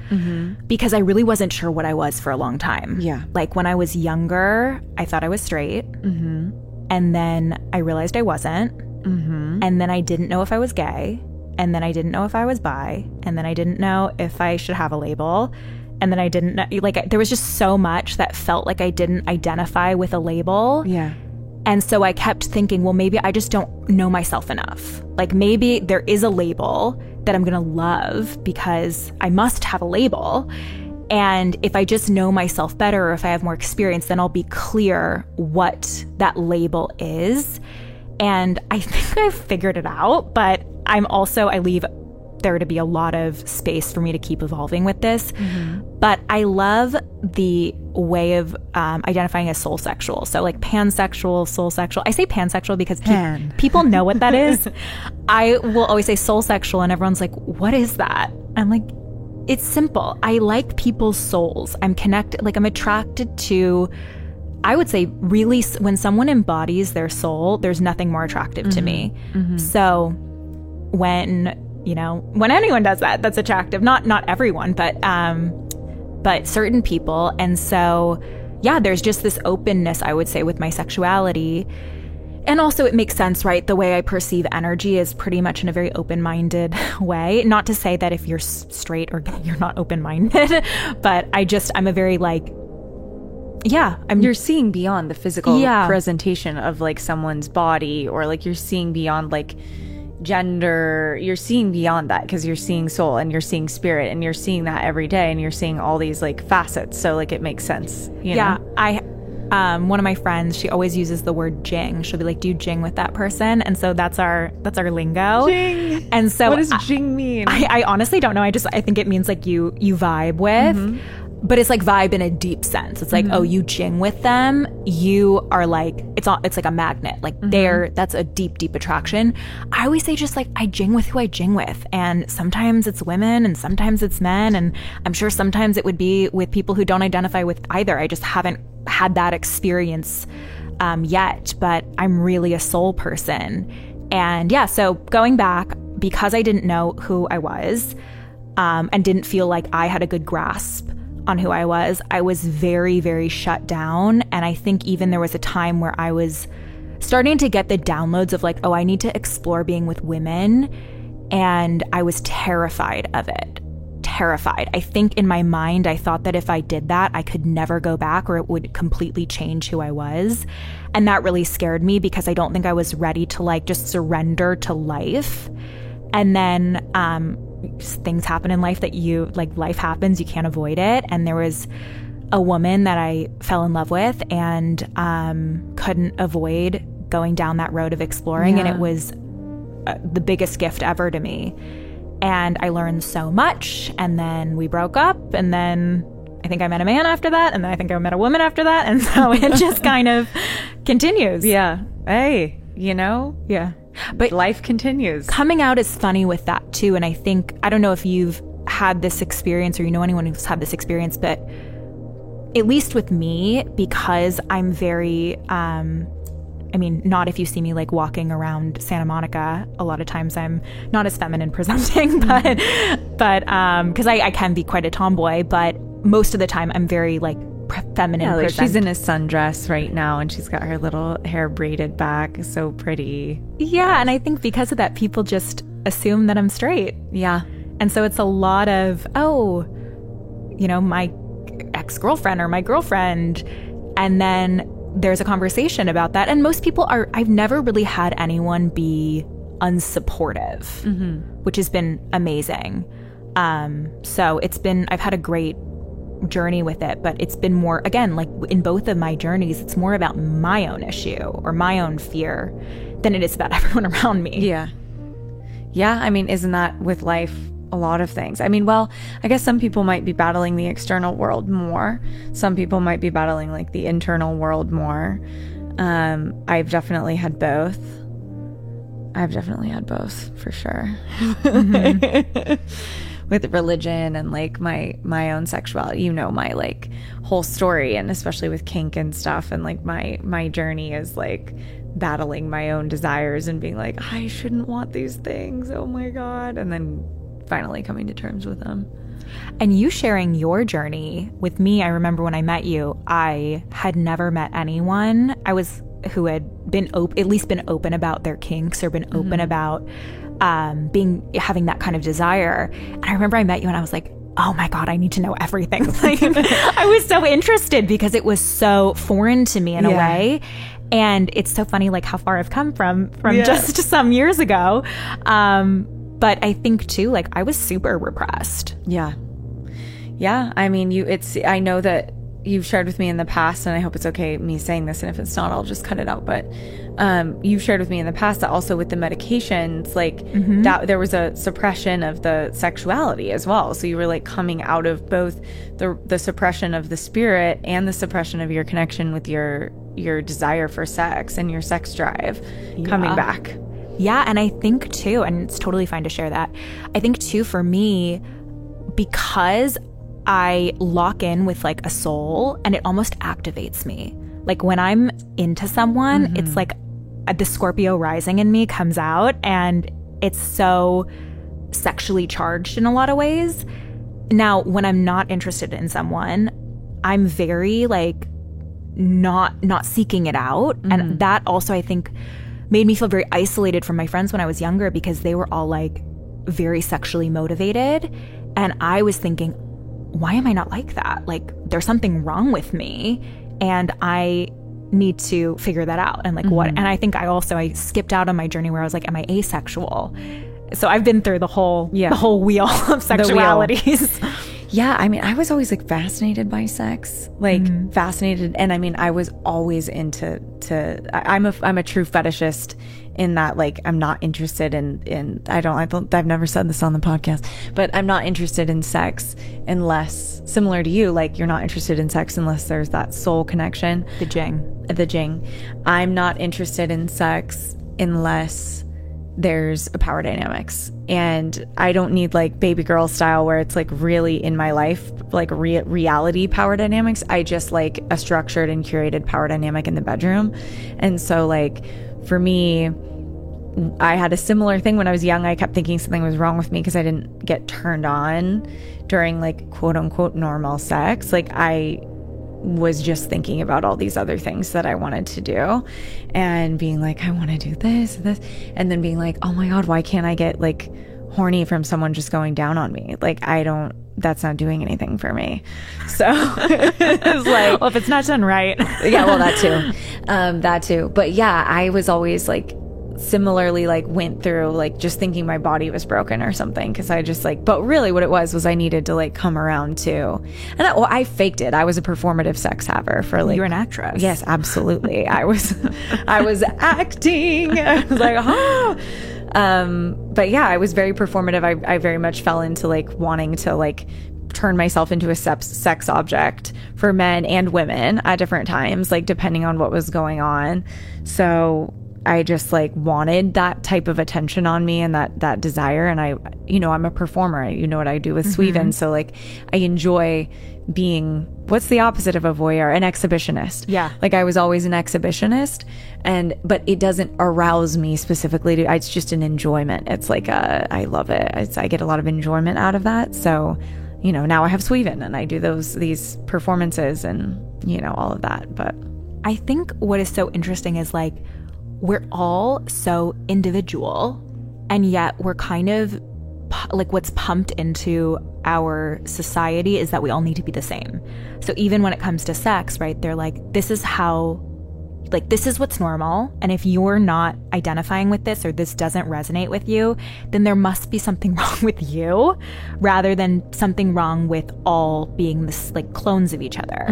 because I really wasn't sure what I was for a long time. Yeah. Like when I was younger, I thought I was straight. And then I realized I wasn't. And then I didn't know if I was gay. And then I didn't know if I was bi. And then I didn't know if I should have a label. And then I didn't know, like, there was just so much that felt like I didn't identify with a label. Yeah. And so I kept thinking, well, maybe I just don't know myself enough. Like maybe there is a label that I'm going to love because I must have a label. And if I just know myself better, or if I have more experience, then I'll be clear what that label is. And I think I've figured it out, but I leave there to be a lot of space for me to keep evolving with this. But I love the way of identifying as soul sexual. So like pansexual, soul sexual. I say pansexual because people know what that is. I will always say soul sexual and everyone's like, what is that? I'm like, it's simple. I like people's souls. I'm connected, like I'm attracted to, I would say really when someone embodies their soul, there's nothing more attractive to me. So when anyone does that, that's attractive. Not everyone, but certain people. And so, yeah, there's just this openness, I would say, with my sexuality. And also it makes sense, right? The way I perceive energy is pretty much in a very open-minded way. Not to say that if you're straight or gay, you're not open-minded, but I'm a very like, yeah. You're seeing beyond the physical presentation of like someone's body, or like you're seeing beyond like gender. You're seeing beyond that because you're seeing soul and you're seeing spirit, and you're seeing that every day, and you're seeing all these like facets. So like it makes sense. You know? One of my friends, she always uses the word jing. She'll be like, do you jing with that person? And so that's our lingo. Jing. And so what does jing mean? I honestly don't know. I think it means like you vibe with. But it's like vibe in a deep sense. It's like, oh, you jing with them. You are like, it's like a magnet. Like that's a deep, deep attraction. I always say just like, I jing with who I jing with. And sometimes it's women and sometimes it's men. And I'm sure sometimes it would be with people who don't identify with either. I just haven't had that experience yet, but I'm really a soul person. And yeah, so going back, because I didn't know who I was and didn't feel like I had a good grasp on who I was very, very shut down. And I think even there was a time where I was starting to get the downloads of like, oh, I need to explore being with women. And I was terrified of it. Terrified. I think in my mind, I thought that if I did that, I could never go back, or it would completely change who I was. And that really scared me because I don't think I was ready to like just surrender to life. And then, things happen in life that life happens, you can't avoid it. And there was a woman that I fell in love with and couldn't avoid going down that road of exploring. And it was the biggest gift ever to me. And I learned so much. And then we broke up. And then I think I met a man after that. And then I think I met a woman after that. And so it just kind of continues. Yeah. Hey, Yeah. But life continues. Coming out is funny with that too. And I don't know if you've had this experience or you know anyone who's had this experience, but at least with me, because I'm very, not if you see me like walking around Santa Monica, a lot of times I'm not as feminine presenting, but because I can be quite a tomboy, but most of the time I'm very like feminine. Yeah, like she's in a sundress right now and she's got her little hair braided back. So pretty. Yeah. And I think because of that, people just assume that I'm straight. Yeah. And so it's a lot of, my ex-girlfriend or my girlfriend. And then there's a conversation about that. And most people I've never really had anyone be unsupportive, which has been amazing. So I've had a great journey with it, but it's been more, again, like in both of my journeys, it's more about my own issue or my own fear than it is about everyone around me. Yeah. Yeah. I mean, isn't that with life a lot of things. I mean, well, I guess some people might be battling the external world more. Some people might be battling like the internal world more. I've definitely had both. For sure. With religion and like my own sexuality, you know, my like whole story, and especially with kink and stuff, and like my journey is like battling my own desires and being like, I shouldn't want these things, oh my god, and then finally coming to terms with them. And you sharing your journey with me, I remember when I met you, I had never met anyone who had been at least been open about their kinks, or been open about having that kind of desire. And I remember I met you and I was like, oh my God, I need to know everything. Like, I was so interested because it was so foreign to me in a way. And it's so funny, like how far I've come from just some years ago. But I think too, like I was super repressed. Yeah. I mean, I know that you've shared with me in the past, and I hope it's okay me saying this, and if it's not, I'll just cut it out. But you've shared with me in the past that also with the medications, like that there was a suppression of the sexuality as well. So you were like coming out of both the suppression of the spirit and the suppression of your connection with your desire for sex and your sex drive coming back. Yeah, and I think too, and it's totally fine to share that, I think too for me, because I lock in with like a soul and it almost activates me. Like when I'm into someone, it's like the Scorpio rising in me comes out, and it's so sexually charged in a lot of ways. Now, when I'm not interested in someone, I'm very like not seeking it out. And that also, I think, made me feel very isolated from my friends when I was younger, because they were all like very sexually motivated. And I was thinking, why am I not like that? Like there's something wrong with me, and I need to figure that out. And like what, and I think I skipped out on my journey where I was like, am I asexual? So I've been through the whole wheel of sexualities. Yeah, I mean, I was always like fascinated by sex, like fascinated. And I mean, I was always I'm a true fetishist in that, like, I'm not interested in I've never said this on the podcast, but I'm not interested in sex unless, similar to you, like you're not interested in sex unless there's that soul connection. The jing. I'm not interested in sex unless there's a power dynamics, and I don't need like baby girl style where it's like really in my life, like reality power dynamics. I just like a structured and curated power dynamic in the bedroom. And so like for me, I had a similar thing when I was young. I kept thinking something was wrong with me because I didn't get turned on during like quote unquote normal sex. Like I was just thinking about all these other things that I wanted to do and being like, I want to do this, and then being like, oh my God, why can't I get like horny from someone just going down on me? Like that's not doing anything for me. So it's like, well, if it's not done right. Yeah, well, that too. But yeah, I was always like, similarly like went through like just thinking my body was broken or something, because I just like, but really what it was I needed to like come around to, and I faked it. I was a performative sex haver for like, you're an actress. Yes, absolutely. I was acting. I was like, but yeah, I was very performative. I very much fell into like wanting to like turn myself into a sex object for men and women at different times, like depending on what was going on. So I just like wanted that type of attention on me and that desire. And I'm a performer. You know what I do with Sweven. So like I enjoy being, what's the opposite of a voyeur? An exhibitionist. Yeah. Like I was always an exhibitionist, but it doesn't arouse me specifically. It's just an enjoyment. It's like I love it. I get a lot of enjoyment out of that. So, now I have Sweven and I do these performances and, all of that. But I think what is so interesting is like, we're all so individual, and yet we're kind of like what's pumped into our society is that we all need to be the same. So even when it comes to sex, right, they're like, this is what's normal. And if you're not identifying with this, or this doesn't resonate with you, then there must be something wrong with you, rather than something wrong with all being this like clones of each other.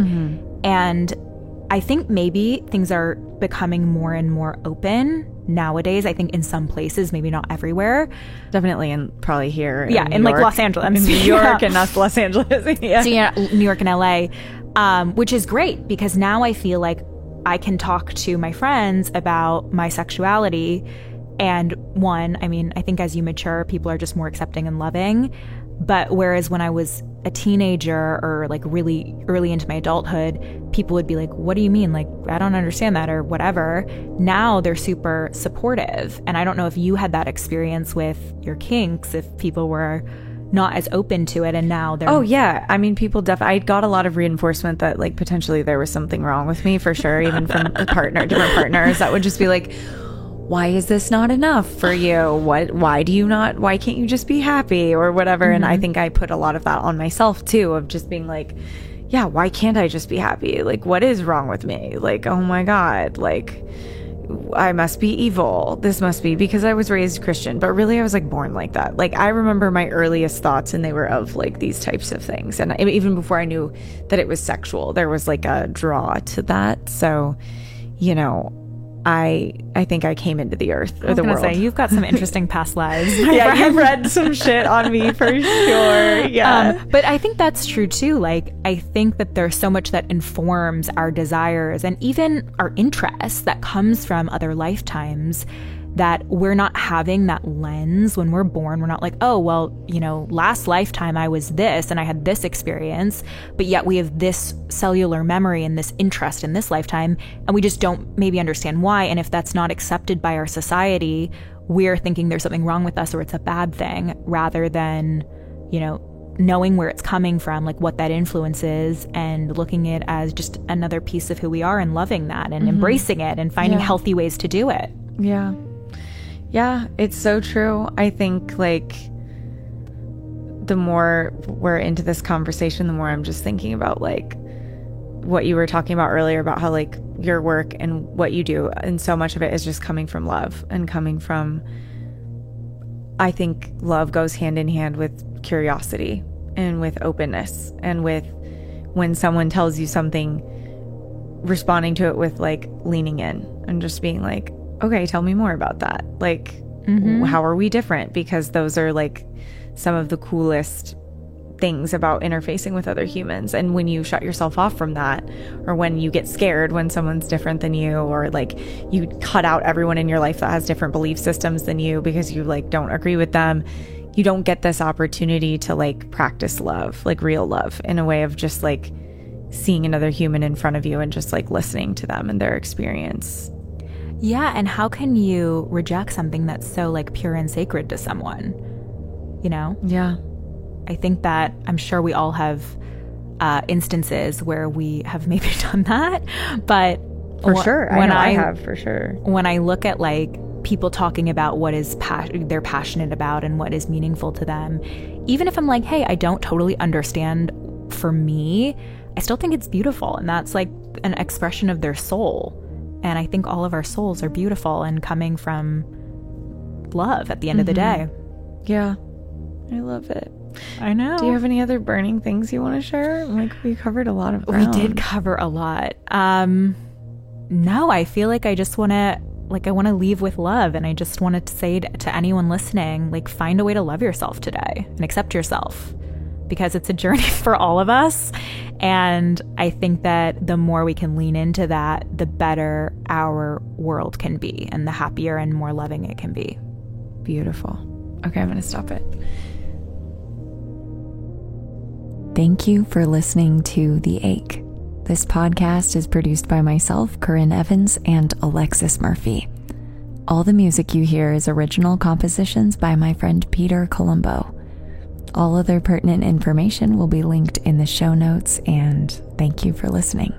And I think maybe things are becoming more and more open nowadays. I think in some places, maybe not everywhere. Definitely, and probably here. In like Los Angeles. In New York and not Los Angeles. Yeah. So New York and LA, which is great because now I feel like I can talk to my friends about my sexuality. And one, I mean, I think as you mature, people are just more accepting and loving. But whereas when I was a teenager or like really early into my adulthood, people would be like, what do you mean? Like, I don't understand that or whatever. Now they're super supportive. And I don't know if you had that experience with your kinks, if people were not as open to it and now they're... Oh, yeah. I mean, people I got a lot of reinforcement that like potentially there was something wrong with me for sure, even from different partners that would just be like, why is this not enough for you? Why can't you just be happy or whatever? And I think I put a lot of that on myself too, of just being like, yeah, why can't I just be happy? Like, what is wrong with me? Like, oh my God, like I must be evil. This must be because I was raised Christian, but really I was like born like that. Like I remember my earliest thoughts and they were of like these types of things. And even before I knew that it was sexual, there was like a draw to that. So, you know, I think I came into the earth or the world. Say, you've got some interesting past lives. Yeah, you've read some shit on me for sure. Yeah. But I think that's true too. Like, I think that there's so much that informs our desires and even our interests that comes from other lifetimes that we're not having that lens when we're born. We're not like, oh, well, you know, last lifetime I was this and I had this experience, but yet we have this cellular memory and this interest in this lifetime, and we just don't maybe understand why. And if that's not accepted by our society, we're thinking there's something wrong with us or it's a bad thing, rather than, you know, knowing where it's coming from, like what that influence is, and looking at it as just another piece of who we are and loving that and embracing it and finding healthy ways to do it. Yeah. Yeah, it's so true. I think like the more we're into this conversation, the more I'm just thinking about like what you were talking about earlier about how like your work and what you do, and so much of it is just coming from love and coming from, I think love goes hand in hand with curiosity and with openness, and with when someone tells you something, responding to it with like leaning in and just being like, okay, tell me more about that. Like, how are we different? Because those are like some of the coolest things about interfacing with other humans. And when you shut yourself off from that, or when you get scared when someone's different than you, or like you cut out everyone in your life that has different belief systems than you because you like don't agree with them, you don't get this opportunity to like practice love, like real love, in a way of just like seeing another human in front of you and just like listening to them and their experience. Yeah, and how can you reject something that's so like pure and sacred to someone? You know? Yeah. I think that I'm sure we all have instances where we have maybe done that, but for sure, I have for sure. When I look at like people talking about what is they're passionate about and what is meaningful to them, even if I'm like, hey, I don't totally understand, for me, I still think it's beautiful, and that's like an expression of their soul. And I think all of our souls are beautiful and coming from love at the end of the day. Yeah. I love it. I know. Do you have any other burning things you want to share? Like, we covered a lot of ground. We did cover a lot. No, I feel like I just want to, like, I want to leave with love. And I just wanted to say to anyone listening, like, find a way to love yourself today and accept yourself, because it's a journey for all of us. And I think that the more we can lean into that, the better our world can be and the happier and more loving it can be. Beautiful. Okay, I'm going to stop it. Thank you for listening to The Ache. This podcast is produced by myself, Corinne Evans, and Alexis Murphy. All the music you hear is original compositions by my friend Peter Colombo. All other pertinent information will be linked in the show notes, and thank you for listening.